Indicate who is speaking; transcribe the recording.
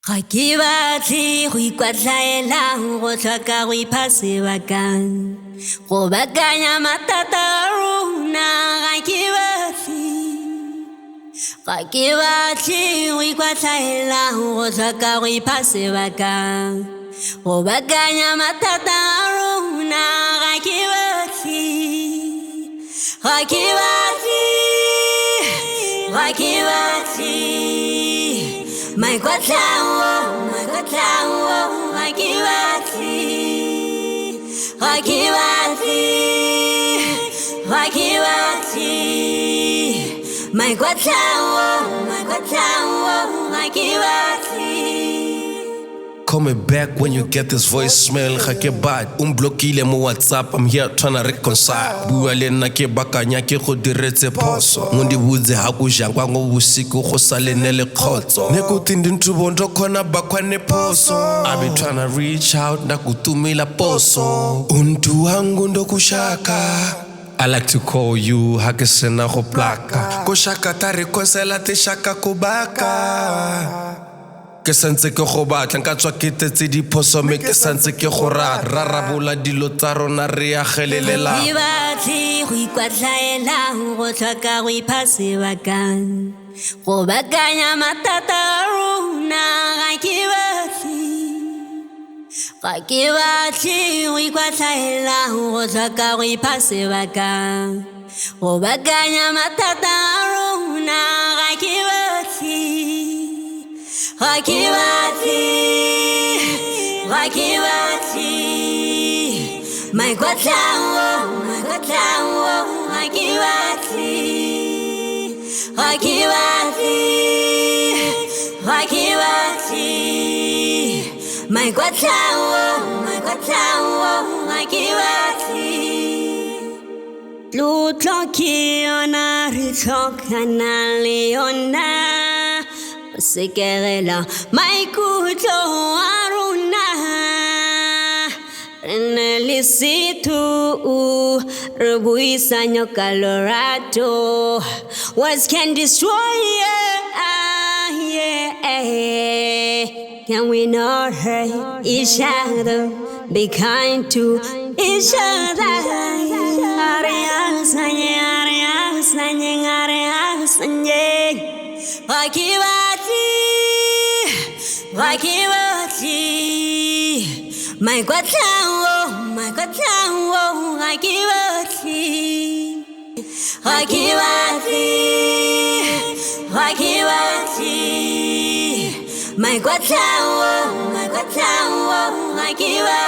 Speaker 1: Ga ke batle go ikwatlhaela go tlhoka go ipha sebakang go bakanya matata a rona. Ga ke batle go ikwatlhaela go tlhoka go ipha sebakang go bakanya matata a rona. Ga ke batle my kwatlawo, ga ke batle my kwatlawo, ga ke batle.
Speaker 2: Call me back when you get this voicemail. Ga ke bat blockile mo WhatsApp. I'm here trying to reconcile. Bua le nna ke bakanya ke go diretse phoso. Mo di butse ha go jangwa ngo bosigo go salene le khotso. Ne go tindi ntsubo ndo khona bakwane phoso. I be trying to reach out na kutumila poso. Untu wangu ndo kushaka. I like to call you ha ke sena go plaka. Ko shaka ta reconcile te shaka ko baka. Ke santse ke go batla nka tswa ke tetse diphoso me ke santse ke go rarabola dilo tsa rona re agelelela.
Speaker 1: Ke batle go ikwatlhaela go tlhoka go ipha sebakang go bakanya matata a rona. Ga ke batle go ikwatlhaela go tlhoka go ipha sebakang go bakanya matata a rona. Ga ke batle my kwatlawo, ga ke batle my kwatlawo, ga ke batle. Tlotlo ke yona re tlhokana le yona o sekerela maikutlo a rona. Re na le setho re buisanya ka lorato. Words can destroy, Can we not hurt each other? Be kind to each other. Ga ke batle my kwatlawo, ga ke batle my kwatlawo, ga ke batle.